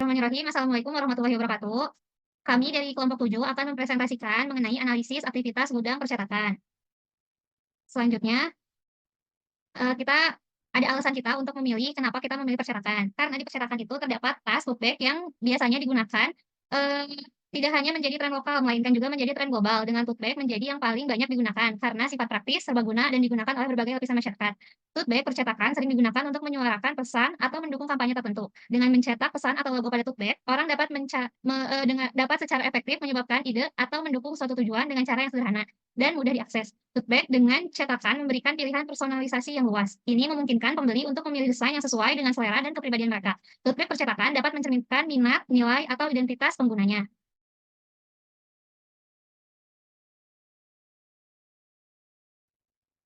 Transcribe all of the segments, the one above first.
Bismillahirrahmanirrahim. Assalamualaikum warahmatullahi wabarakatuh. Kami dari kelompok 7 akan mempresentasikan mengenai analisis aktivitas gudang percetakan. Selanjutnya, kita ada alasan kita untuk memilih kenapa kita memilih percetakan. Karena di percetakan itu terdapat tas tote bag yang biasanya digunakan, eee, tidak hanya menjadi tren lokal, melainkan juga menjadi tren global, dengan tote bag menjadi yang paling banyak digunakan karena sifat praktis, serbaguna, dan digunakan oleh berbagai lapisan masyarakat. Tote bag percetakan sering digunakan untuk menyuarakan pesan atau mendukung kampanye tertentu. Dengan mencetak pesan atau logo pada tote bag, orang dapat dapat secara efektif menyebabkan ide atau mendukung suatu tujuan dengan cara yang sederhana dan mudah diakses. Tote bag dengan cetakan memberikan pilihan personalisasi yang luas. Ini memungkinkan pembeli untuk memilih desain yang sesuai dengan selera dan kepribadian mereka. Tote bag percetakan dapat mencerminkan minat, nilai, atau identitas penggunanya.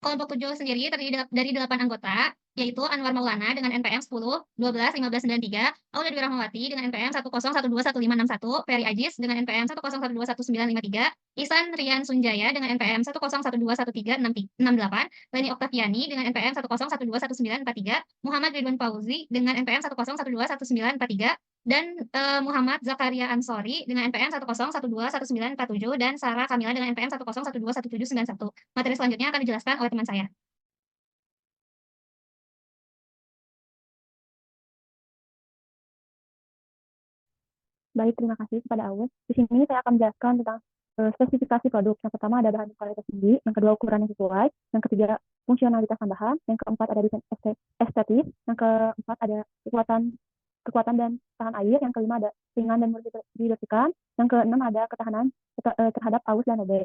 Kelompok 7 sendiri terdiri dari 8 anggota, yaitu Anwar Maulana dengan NPM 10, 12, 15, 93, Aulia Dwi Rahmawati dengan NPM 101211561, Ferry Ajis dengan NPM 101211953, Ihsan Rian Sunjaya dengan NPM 101211368, Leni Oktaviani dengan NPM 101211943, Muhammad Ridwan Fauzi dengan NPM 101211943, dan Muhammad Zakaria Ansori dengan NPM 101211947, dan Sarah Kamila dengan NPM 101211791. Materi selanjutnya akan dijelaskan oleh teman saya. Baik, terima kasih kepada Awes. Di sini saya akan menjelaskan tentang spesifikasi produk. Yang pertama ada bahan kualitas tinggi, yang kedua ukuran yang sesuai, yang ketiga fungsionalitas tambahan, yang keempat ada desain estetis, yang keempat ada kekuatan dan tahan air, yang kelima ada ringan dan mudah dibersihkan, yang keenam ada ketahanan terhadap aus dan lembab.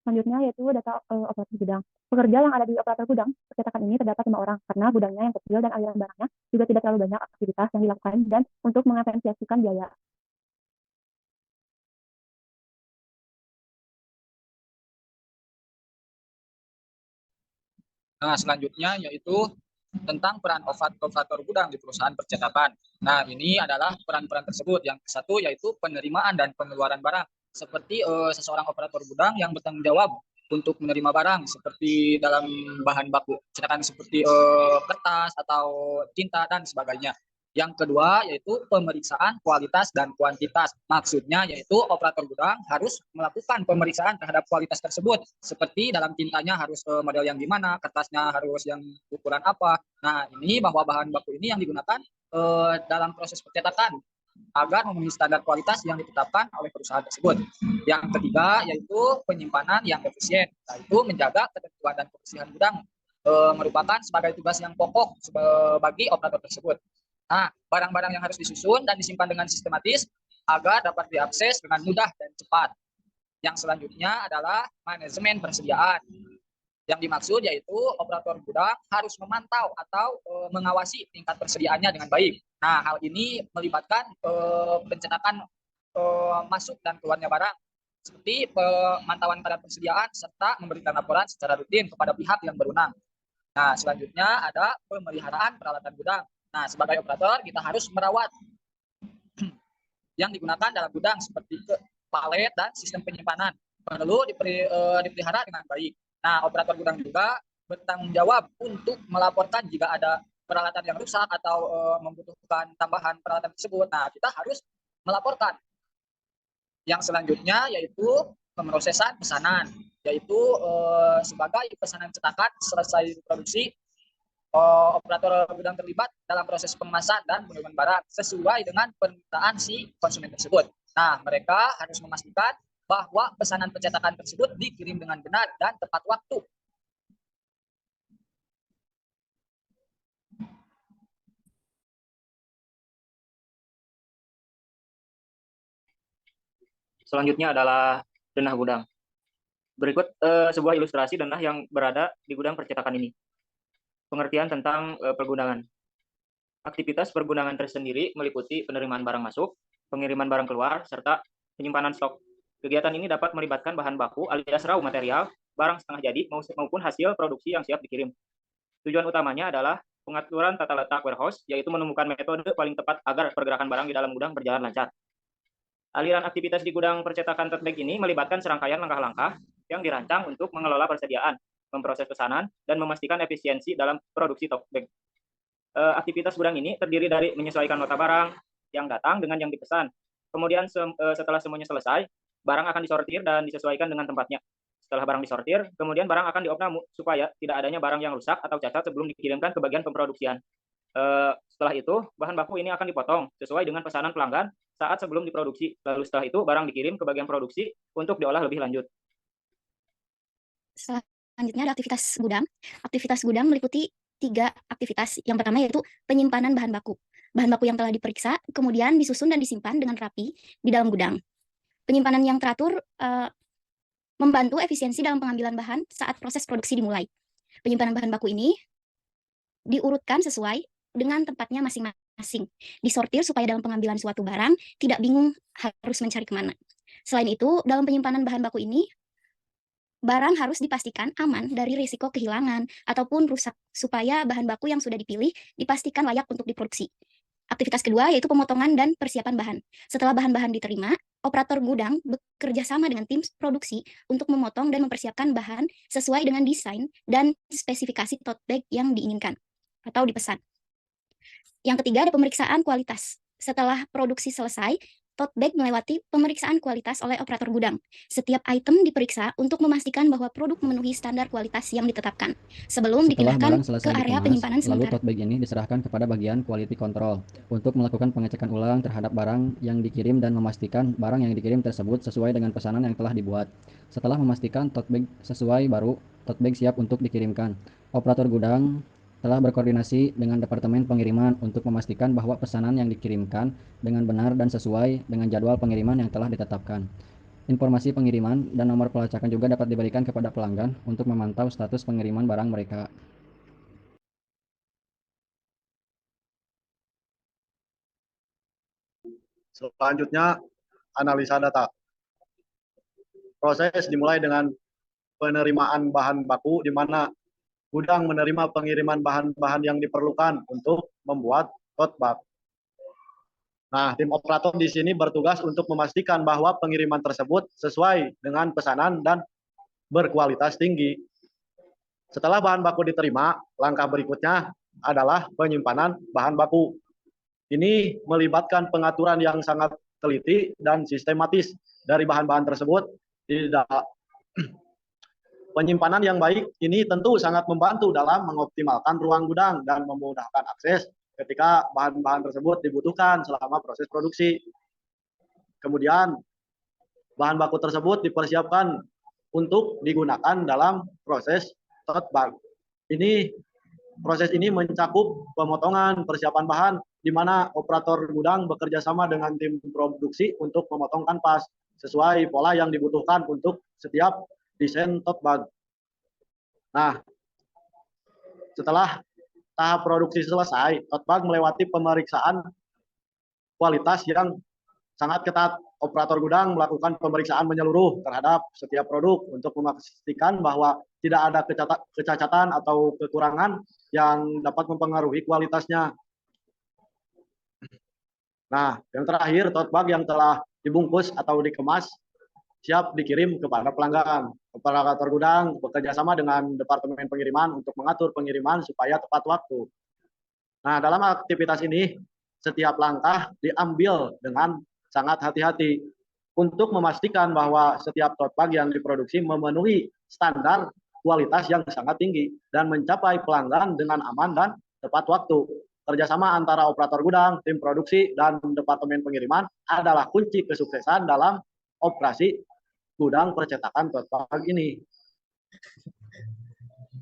Selanjutnya yaitu data operator gudang. Pekerja yang ada di operator gudang percetakan ini terdapat 5 orang karena gudangnya yang kecil dan aliran barangnya juga tidak terlalu banyak aktivitas yang dilakukan dan untuk mengefisiensikan biaya. Nah, selanjutnya yaitu tentang peran operator gudang di perusahaan percetakan. Nah, ini adalah peran-peran tersebut. Yang satu yaitu penerimaan dan pengeluaran barang. Seperti seseorang operator gudang yang bertanggung jawab untuk menerima barang seperti dalam bahan baku cetakan seperti kertas atau tinta dan sebagainya. Yang kedua yaitu pemeriksaan kualitas dan kuantitas. Maksudnya yaitu operator gudang harus melakukan pemeriksaan terhadap kualitas tersebut. Seperti dalam tintanya harus model yang gimana, kertasnya harus yang ukuran apa. Nah, ini bahwa bahan baku ini yang digunakan dalam proses percetakan agar memenuhi standar kualitas yang ditetapkan oleh perusahaan tersebut. Yang ketiga yaitu penyimpanan yang efisien, yaitu menjaga ketentuan dan kebersihan gudang merupakan sebagai tugas yang pokok bagi operator tersebut. Nah, barang-barang yang harus disusun dan disimpan dengan sistematis agar dapat diakses dengan mudah dan cepat. Yang selanjutnya adalah manajemen persediaan. Yang dimaksud yaitu operator gudang harus memantau atau mengawasi tingkat persediaannya dengan baik. Nah, hal ini melibatkan pencetakan masuk dan keluarnya barang, seperti pemantauan kadar persediaan serta memberikan laporan secara rutin kepada pihak yang berwenang. Nah, selanjutnya ada pemeliharaan peralatan gudang. Nah, sebagai operator kita harus merawat yang digunakan dalam gudang seperti palet dan sistem penyimpanan perlu dipelihara dengan baik. Nah, operator gudang juga bertanggung jawab untuk melaporkan jika ada peralatan yang rusak atau membutuhkan tambahan peralatan tersebut. Nah, kita harus melaporkan. Yang selanjutnya yaitu pemrosesan pesanan, yaitu sebagai pesanan cetakan selesai diproduksi, operator gudang terlibat dalam proses pengemasan dan pengiriman barang sesuai dengan permintaan si konsumen tersebut. Nah, mereka harus memastikan bahwa pesanan pencetakan tersebut dikirim dengan benar dan tepat waktu. Selanjutnya adalah denah gudang. Berikut sebuah ilustrasi denah yang berada di gudang percetakan ini. Pengertian tentang pergundangan. Aktivitas pergundangan tersendiri meliputi penerimaan barang masuk, pengiriman barang keluar, serta penyimpanan stok. Kegiatan ini dapat melibatkan bahan baku alias raw material, barang setengah jadi, maupun hasil produksi yang siap dikirim. Tujuan utamanya adalah pengaturan tata letak warehouse, yaitu menemukan metode paling tepat agar pergerakan barang di dalam gudang berjalan lancar. Aliran aktivitas di gudang percetakan tote bag ini melibatkan serangkaian langkah-langkah yang dirancang untuk mengelola persediaan, memproses pesanan, dan memastikan efisiensi dalam produksi tote bag. Aktivitas gudang ini terdiri dari menyesuaikan nota barang yang datang dengan yang dipesan. Kemudian setelah semuanya selesai, barang akan disortir dan disesuaikan dengan tempatnya. Setelah barang disortir, kemudian barang akan diopname supaya tidak adanya barang yang rusak atau cacat sebelum dikirimkan ke bagian pemproduksian. Setelah itu, bahan baku ini akan dipotong sesuai dengan pesanan pelanggan saat sebelum diproduksi. Lalu setelah itu, barang dikirim ke bagian produksi untuk diolah lebih lanjut. Selanjutnya ada aktivitas gudang. Aktivitas gudang meliputi 3 aktivitas. Yang pertama yaitu penyimpanan bahan baku. Bahan baku yang telah diperiksa, kemudian disusun dan disimpan dengan rapi di dalam gudang. Penyimpanan yang teratur membantu efisiensi dalam pengambilan bahan saat proses produksi dimulai. Penyimpanan bahan baku ini diurutkan sesuai dengan tempatnya masing-masing. Disortir supaya dalam pengambilan suatu barang tidak bingung harus mencari kemana. Selain itu, dalam penyimpanan bahan baku ini, barang harus dipastikan aman dari risiko kehilangan ataupun rusak, supaya bahan baku yang sudah dipilih dipastikan layak untuk diproduksi. Aktivitas kedua yaitu pemotongan dan persiapan bahan. Setelah bahan-bahan diterima, operator gudang bekerja sama dengan tim produksi untuk memotong dan mempersiapkan bahan sesuai dengan desain dan spesifikasi tote bag yang diinginkan atau dipesan. Yang ketiga ada pemeriksaan kualitas. Setelah produksi selesai, tote bag melewati pemeriksaan kualitas oleh operator gudang. Setiap item diperiksa untuk memastikan bahwa produk memenuhi standar kualitas yang ditetapkan sebelum Setelah dipindahkan barang selesai ke area dikemas, penyimpanan lalu sementara. tote bag ini diserahkan kepada bagian quality control untuk melakukan pengecekan ulang terhadap barang yang dikirim dan memastikan barang yang dikirim tersebut sesuai dengan pesanan yang telah dibuat. Setelah memastikan tote bag sesuai, baru tote bag siap untuk dikirimkan. Operator gudang telah berkoordinasi dengan Departemen Pengiriman untuk memastikan bahwa pesanan yang dikirimkan dengan benar dan sesuai dengan jadwal pengiriman yang telah ditetapkan. Informasi pengiriman dan nomor pelacakan juga dapat diberikan kepada pelanggan untuk memantau status pengiriman barang mereka. Selanjutnya, analisa data. Proses dimulai dengan penerimaan bahan baku, di mana gudang menerima pengiriman bahan-bahan yang diperlukan untuk membuat tote bag. Nah, tim operator di sini bertugas untuk memastikan bahwa pengiriman tersebut sesuai dengan pesanan dan berkualitas tinggi. Setelah bahan baku diterima, langkah berikutnya adalah penyimpanan bahan baku. Ini melibatkan pengaturan yang sangat teliti dan sistematis dari bahan-bahan tersebut. Penyimpanan yang baik ini tentu sangat membantu dalam mengoptimalkan ruang gudang dan memudahkan akses ketika bahan-bahan tersebut dibutuhkan selama proses produksi. Kemudian, bahan baku tersebut dipersiapkan untuk digunakan dalam proses tote bag. Proses ini mencakup pemotongan, persiapan bahan, di mana operator gudang bekerja sama dengan tim produksi untuk memotong kanvas sesuai pola yang dibutuhkan untuk setiap desain tote bag. Nah, setelah tahap produksi selesai, tote bag melewati pemeriksaan kualitas yang sangat ketat. Operator gudang melakukan pemeriksaan menyeluruh terhadap setiap produk untuk memastikan bahwa tidak ada kecacatan atau kekurangan yang dapat mempengaruhi kualitasnya. Nah, yang terakhir, tote bag yang telah dibungkus atau dikemas siap dikirim kepada pelanggan. Operator gudang bekerja sama dengan Departemen Pengiriman untuk mengatur pengiriman supaya tepat waktu. Nah, dalam aktivitas ini, setiap langkah diambil dengan sangat hati-hati untuk memastikan bahwa setiap tote bag yang diproduksi memenuhi standar kualitas yang sangat tinggi dan mencapai pelanggan dengan aman dan tepat waktu. Kerjasama antara operator gudang, tim produksi, dan Departemen Pengiriman adalah kunci kesuksesan dalam operasi gudang percetakan tote bag ini.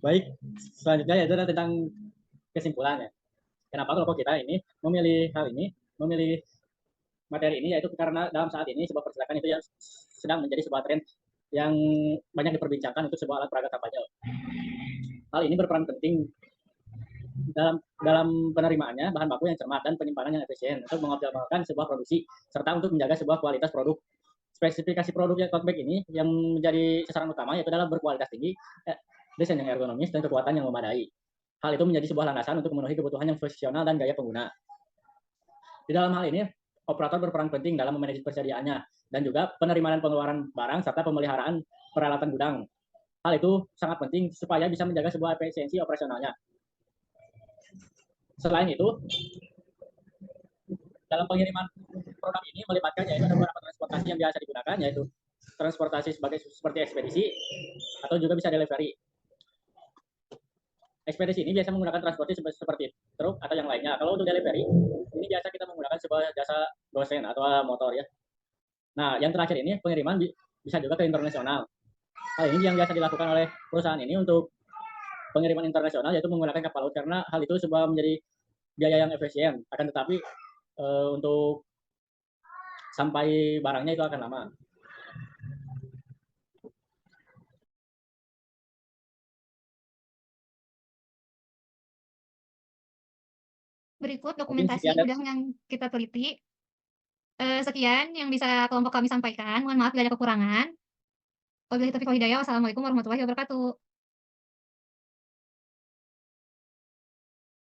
Baik, selanjutnya yaitu tentang kesimpulannya. Kenapa kelompok kita ini memilih materi ini, yaitu karena dalam saat ini sebuah percetakan itu yang sedang menjadi sebuah tren yang banyak diperbincangkan untuk sebuah alat peraga kampanye. Hal ini berperan penting dalam penerimaannya bahan baku yang cermat dan penyimpanan yang efisien untuk mengoptimalkan sebuah produksi serta untuk menjaga sebuah kualitas produk. Spesifikasi produk yang tote bag ini yang menjadi sasaran utama yaitu adalah berkualitas tinggi, desain yang ergonomis, dan kekuatan yang memadai. Hal itu menjadi sebuah landasan untuk memenuhi kebutuhan yang fungsional dan gaya pengguna. Di dalam hal ini, operator berperan penting dalam memanage persediaannya dan juga penerimaan dan pengeluaran barang serta pemeliharaan peralatan gudang. Hal itu sangat penting supaya bisa menjaga sebuah efisiensi operasionalnya. Selain itu, dalam pengiriman produk ini melibatkan yaitu ada beberapa transportasi yang biasa digunakan, yaitu transportasi seperti ekspedisi atau juga bisa delivery. Ekspedisi ini biasa menggunakan transportasi seperti truk atau yang lainnya. Kalau untuk delivery, ini biasa kita menggunakan sebuah jasa gosen atau motor ya. Nah, yang terakhir ini pengiriman bisa juga ke internasional. Hal ini yang biasa dilakukan oleh perusahaan ini untuk pengiriman internasional, yaitu menggunakan kapal laut, karena hal itu sebuah menjadi biaya yang efisien. Akan tetapi untuk sampai barangnya itu akan lama. Berikut Mungkin dokumentasi sekian gudang yang kita teliti. Sekian yang bisa kelompok kami sampaikan. Mohon maaf bila ada kekurangan. Wabillahi taufiq wal hidayah. Wassalamualaikum warahmatullahi wabarakatuh.